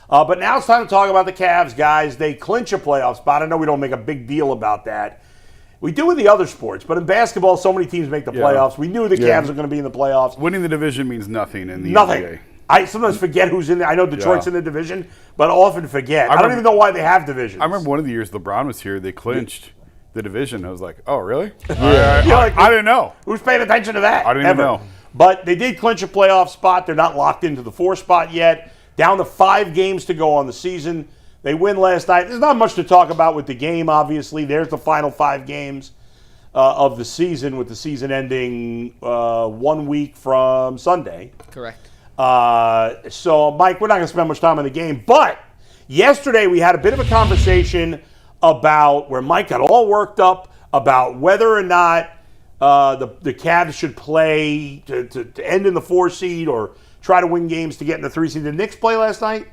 But now it's time to talk about the Cavs, guys. They clinch a playoff spot. I know we don't make a big deal about that. We do in the other sports, but in basketball, so many teams make the playoffs. We knew the Cavs were going to be in the playoffs. Winning the division means nothing in the Nothing. NBA. I sometimes forget who's in there. I know Detroit's in the division, but I often forget. I don't even know why they have divisions. I remember one of the years LeBron was here, they clinched the division. I was like, oh, really? I didn't know. Who's paying attention to that? I didn't even know. But they did clinch a playoff spot. They're not locked into the 4 spot yet. Down to 5 games to go on the season. They win last night. There's not much to talk about with the game, obviously. There's the final 5 games of the season, with the season ending 1 week from Sunday. Correct. So, Mike, we're not going to spend much time on the game. But yesterday we had a bit of a conversation about where Mike got all worked up about whether or not the Cavs should play to end in the 4 seed or try to win games to get in the 3 seed. Did the Knicks play last night?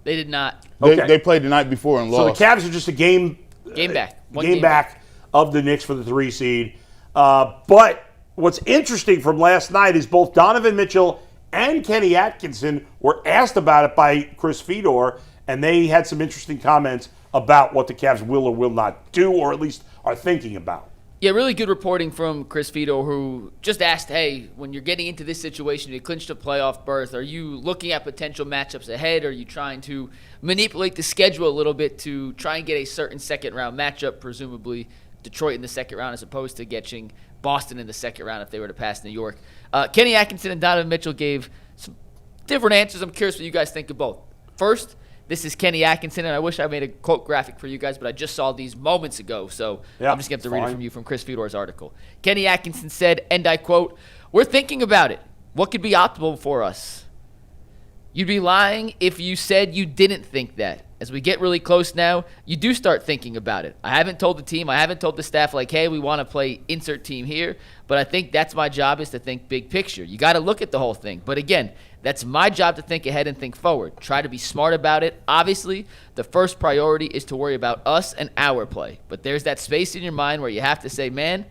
They did not. They played the night before and lost. So the Cavs are just a game back. One game back of the Knicks for the 3 seed. But what's interesting from last night is both Donovan Mitchell and Kenny Atkinson were asked about it by Chris Fedor, and they had some interesting comments about what the Cavs will or will not do, or at least are thinking about. Yeah, really good reporting from Chris Fedor, who just asked, hey, when you're getting into this situation, you clinched a playoff berth, are you looking at potential matchups ahead? Are you trying to manipulate the schedule a little bit to try and get a certain second-round matchup, presumably Detroit in the second round, as opposed to getting Boston in the second round if they were to pass New York? Kenny Atkinson and Donovan Mitchell gave some different answers. I'm curious what you guys think of both. First, this is Kenny Atkinson, and I wish I made a quote graphic for you guys, but I just saw these moments ago, so I'm just going to have to read it from you from Chris Fedor's article. Kenny Atkinson said, and I quote, "We're thinking about it. What could be optimal for us? You'd be lying if you said you didn't think that. As we get really close now, you do start thinking about it. I haven't told the team, I haven't told the staff, like, hey, we want to play insert team here, but I think that's my job, is to think big picture. You got to look at the whole thing. But again, that's my job to think ahead and think forward. Try to be smart about it. Obviously, the first priority is to worry about us and our play. But there's that space in your mind where you have to say, man,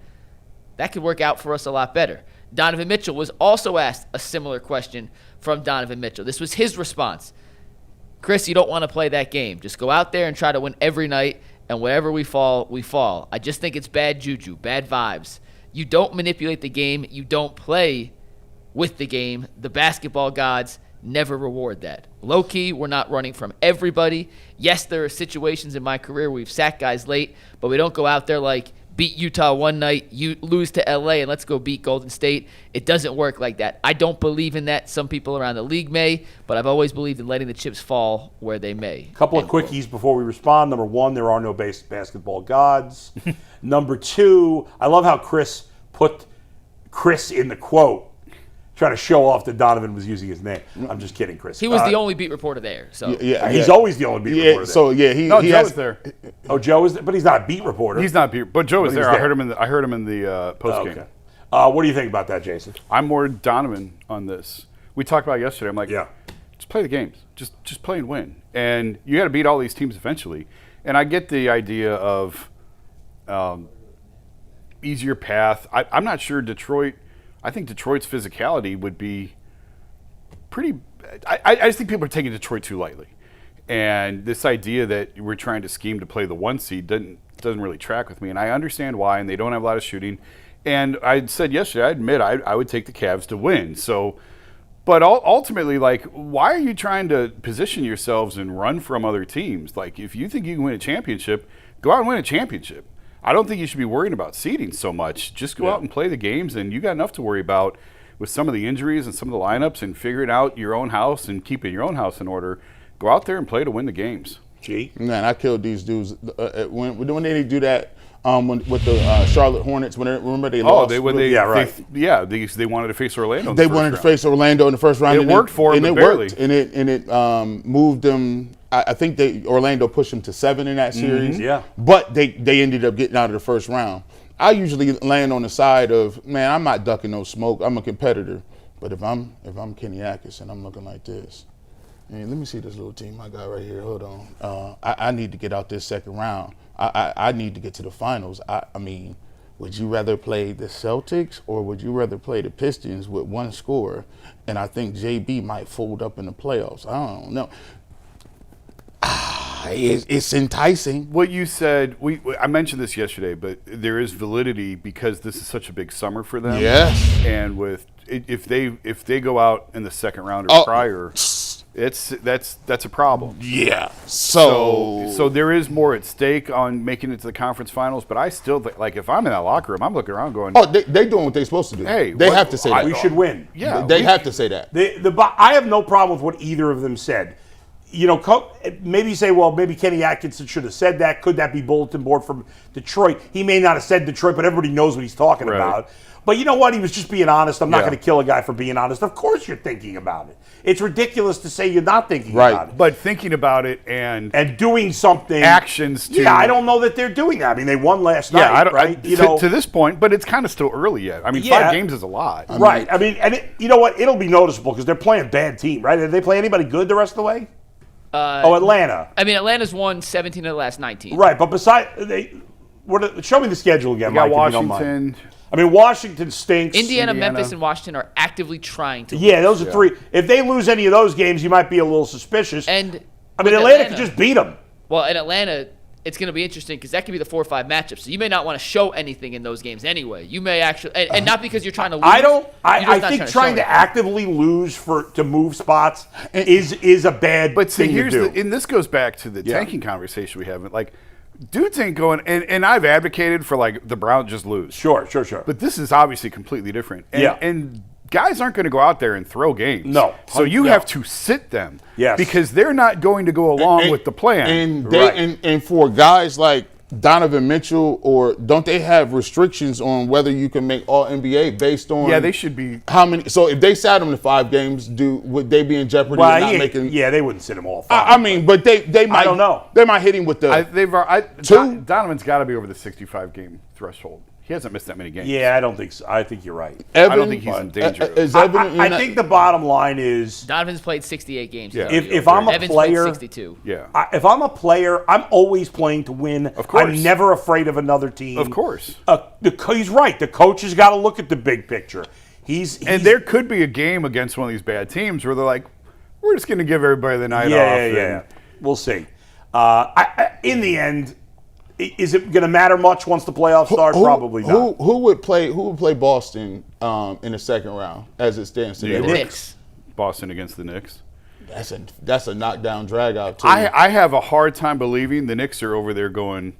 that could work out for us a lot better." Donovan Mitchell was also asked a similar question from Donovan Mitchell. This was his response. "Chris, you don't want to play that game. Just go out there and try to win every night, and wherever we fall, we fall. I just think it's bad juju, bad vibes. You don't manipulate the game. You don't play with the game. The basketball gods never reward that. Low-key, we're not running from everybody. Yes, there are situations in my career where we've sacked guys late, but we don't go out there like, beat Utah one night, you lose to LA, and let's go beat Golden State. It doesn't work like that. I don't believe in that. Some people around the league may, but I've always believed in letting the chips fall where they may." A couple of quickies before we respond. Number 1, there are no basketball gods. Number 2, I love how Chris put Chris in the quote, trying to show off that Donovan was using his name. I'm just kidding, Chris. He was the only beat reporter there. So he's always the only beat reporter there. So Joe was there. Oh, Joe is there, but he's not a beat reporter. He's not beat, but Joe was there. there. I heard him in the post game. Okay. What do you think about that, Jason? I'm more Donovan on this. We talked about it yesterday. I'm like, just play the games. Just play and win. And you got to beat all these teams eventually. And I get the idea of easier path. I'm not sure Detroit. I think Detroit's physicality would be pretty. I just think people are taking Detroit too lightly, and this idea that we're trying to scheme to play the 1 seed doesn't really track with me. And I understand why, and they don't have a lot of shooting. And I said yesterday, I admit I would take the Cavs to win. So, but ultimately, like, why are you trying to position yourselves and run from other teams? Like, if you think you can win a championship, go out and win a championship. I don't think you should be worrying about seeding so much. Just go out and play the games, and you got enough to worry about with some of the injuries and some of the lineups and figuring out your own house and keeping your own house in order. Go out there and play to win the games. Gee. Man, I killed these dudes. When they do that with the Charlotte Hornets, remember they lost? They wanted to face Orlando. They wanted to face Orlando in the first round. It worked for them, barely. And it moved them. I think Orlando pushed them to 7 in that series. Yeah. But they ended up getting out of the first round. I usually land on the side of, man, I'm not ducking no smoke. I'm a competitor. But if I'm Kenny Atkinson, I'm looking like this. Man, let me see this little team I got right here. Hold on. I need to get out this second round. I need to get to the finals. I mean, would you rather play the Celtics or would you rather play the Pistons with 1 scorer? And I think JB might fold up in the playoffs. I don't know. It's enticing. What you said, I mentioned this yesterday, but there is validity because this is such a big summer for them. Yes. And if they go out in the second round or prior, that's a problem. Yeah. So there is more at stake on making it to the conference finals. But I still like if I'm in that locker room, I'm looking around going, oh, they doing what they're supposed to do. Hey, they have to say that. We should win. Yeah, they have to say that. I have no problem with what either of them said. You know, maybe you say, well, maybe Kenny Atkinson should have said that. Could that be bulletin board from Detroit? He may not have said Detroit, but everybody knows what he's talking about. But you know what? He was just being honest. I'm not going to kill a guy for being honest. Of course you're thinking about it. It's ridiculous to say you're not thinking about it. But thinking about it and doing something. Actions to. Yeah, I don't know that they're doing that. I mean, they won last night, right? To this point, but it's kind of still early yet. I mean, 5 games is a lot. Right. I mean, you know what? It'll be noticeable because they're playing a bad team, right? Did they play anybody good the rest of the way? Atlanta. I mean, Atlanta's won 17 of the last 19. Right, but show me the schedule again, Mike, if you don't mind. I mean, Washington stinks. Indiana, Memphis, and Washington are actively trying to win. Yeah, those are 3. If they lose any of those games, you might be a little suspicious. And I mean, Atlanta could just beat them. Well, in Atlanta, it's going to be interesting because that could be the 4 or 5 matchups. So you may not want to show anything in those games anyway. You may actually, and not because you're trying to lose. I think trying to actively lose to move spots is a bad thing to do. And this goes back to the tanking conversation we have. Like, dudes ain't going, and I've advocated for like the Browns just lose. Sure. But this is obviously completely different. And guys aren't going to go out there and throw games. No. So you have to sit them. Yes. Because they're not going to go along with the plan. And for guys like Donovan Mitchell, or don't they have restrictions on whether you can make all NBA based on? Yeah, they should be. How many? So if they sat him to 5 games, would they be in jeopardy? Well, of not making? Yeah, they wouldn't sit him all 5. I mean, but they might. I don't know. They might hit him with the. Donovan's got to be over the 65 game threshold. He hasn't missed that many games. Yeah, I don't think so. I think you're right. I don't think he's in danger. I think the bottom line is Donovan's played 68 games. Yeah. If I'm a Evans player, played 62. Yeah. If I'm a player, I'm always playing to win. Of course. I'm never afraid of another team. Of course. He's right. The coach has got to look at the big picture. And there could be a game against one of these bad teams where they're like, we're just going to give everybody the night off. Yeah. We'll see. In the end, is it going to matter much once the playoffs start? Probably not. Who would play Boston in the second round as it stands today? The Knicks. Boston against the Knicks. That's a knockdown drag out too. I have a hard time believing the Knicks are over there going,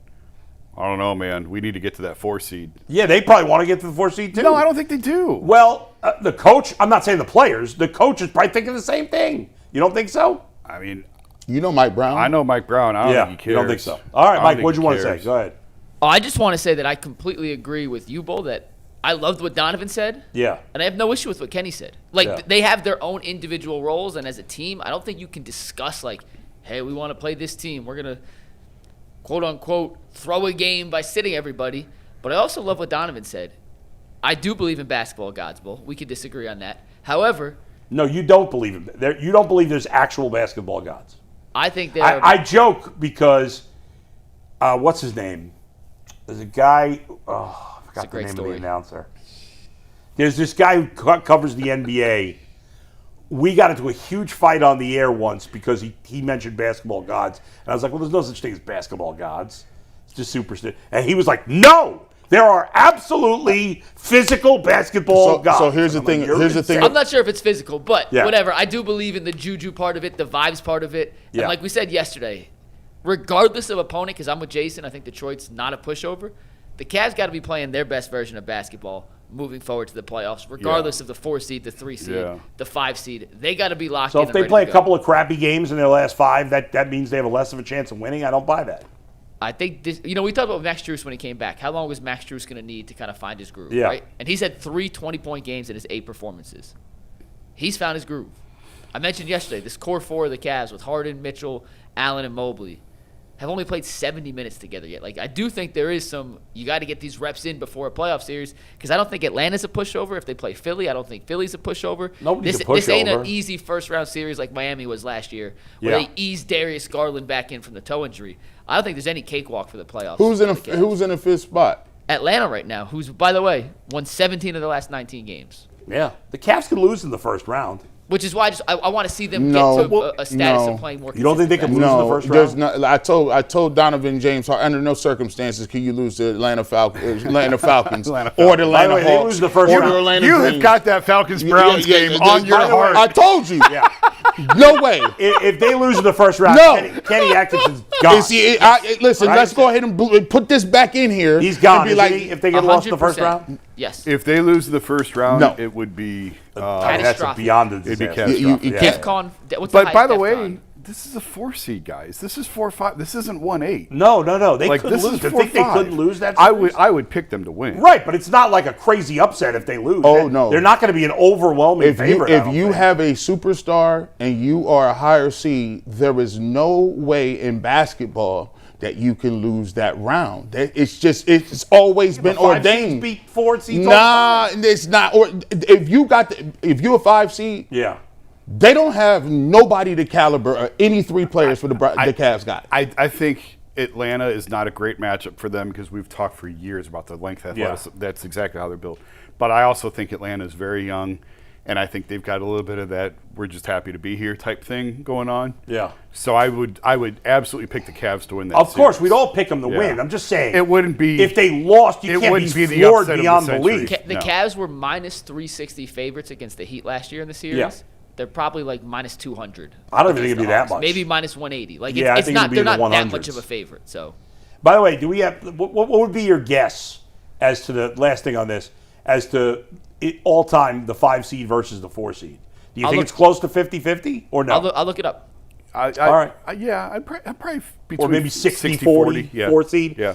I don't know, man. We need to get to that 4 seed. Yeah, they probably want to get to the 4 seed too. No, I don't think they do. Well, the coach, I'm not saying the players, the coach is probably thinking the same thing. You don't think so? I mean, you know Mike Brown? I know Mike Brown. I don't think he cares. You don't think so? All right, Mike, what do you want to say? Go ahead. Oh, I just want to say that I completely agree with you, Bull, that I loved what Donovan said. Yeah. And I have no issue with what Kenny said. They have their own individual roles, and as a team, I don't think you can discuss, like, hey, we want to play this team. We're going to, quote, unquote, throw a game by sitting everybody. But I also love what Donovan said. I do believe in basketball gods, Bull. We could disagree on that. However. No, you don't believe him. You don't believe there's actual basketball gods. I think there I joke because, what's his name? There's a guy, I forgot the name of the announcer. There's this guy who covers the NBA. We got into a huge fight on the air once because he mentioned basketball gods. And I was like, well, there's no such thing as basketball gods. It's just superstition. And he was like, no! There are absolutely physical basketball gods. So here's the thing. I'm not sure if it's physical, but whatever. I do believe in the juju part of it, the vibes part of it. And like we said yesterday, regardless of opponent, because I'm with Jason, I think Detroit's not a pushover. The Cavs got to be playing their best version of basketball moving forward to the playoffs, regardless of the 4 seed, the 3 seed, the 5 seed. They got to be locked in. So if they play a couple of crappy games in their last 5, that means they have a less of a chance of winning? I don't buy that. I think this, we talked about Max Strus when he came back. How long was Max Strus going to need to kind of find his groove, right? And he's had 3 20-point games in his 8 performances. He's found his groove. I mentioned yesterday, this core 4 of the Cavs with Harden, Mitchell, Allen, and Mobley have only played 70 minutes together yet. Like, I do think there is some, you got to get these reps in before a playoff series, because I don't think Atlanta's a pushover. If they play Philly, I don't think Philly's a pushover. Nobody's a pushover. This ain't an easy first-round series like Miami was last year, where they eased Darius Garland back in from the toe injury. I don't think there's any cakewalk for the playoffs. Who's in the 5th spot? Atlanta right now, who's, by the way, won 17 of the last 19 games. Yeah. The Cavs could lose in the first round. Which is why I want to see them No, get to a status no. of playing more. You don't think they could consistent lose in the No, first there's round? not. I told Donovan James, under no circumstances can you lose to Atlanta Falcons, Atlanta or the By the Atlanta way, they Hawks, lose the first or round. the Atlanta You have Dreams. got that Falcons-Browns game on your by the way, heart. I told you. Yeah. No way. If they lose in the first round, No. Kenny Atkinson's gone. And see, listen, Right? let's go ahead and put this back in here. He's gone. And be Isn't like, he, if they get lost in the first 100%. round? Yes. If they lose the first round, No. it would be. I mean, that's Catastrophic. beyond a It'd be disaster. catastrophic. You Yeah. can't- DEFCON. What's But the by the highest way, DEFCON? this is a 4 seed, guys. This is 4-5. This isn't 1-8. No. They Like could this lose. is To 4-5. think they couldn't lose that series? I would pick them to win. Right, but it's not like a crazy upset if they lose. Oh, no. They're not going to be an overwhelming if you favorite. I if don't you think. have a superstar and you are a higher seed, there is no way in basketball that you can lose that round. It's always been 5 seeds ordained. beat 4 seeds. all the Nah, time. it's not. Or if you're a 5 seed, Yeah. they don't have nobody the caliber of any 3 players for the Cavs got. I think Atlanta is not a great matchup for them because we've talked for years about the length athleticism. That's exactly how they're built. But I also think Atlanta is very young, and I think they've got a little bit of that "we're just happy to be here" type thing going on. Yeah. So I would absolutely pick the Cavs to win that. Of course, series. we'd all pick them to Yeah. win. I'm just saying. It wouldn't be If they lost, you it can't wouldn't be be the floored upset of the beyond century. belief. The No. Cavs were minus 360 favorites against the Heat last year in the series. Yeah. They're probably like minus 200. I don't even think against it'd be the that Hawks. much. Maybe minus 180. Like Yeah, I it's think not. it'd be They're in not the that much 100s. of a favorite. So By the way, do we have what would be your guess as to the last thing on this as to all time the 5 seed versus the 4 seed? Do you I'll think look- it's close to 50-50 or no? I'll look it up. All right. Yeah, I'd probably Or between maybe 60-40, 60-40, yeah. 4 seed? Yeah.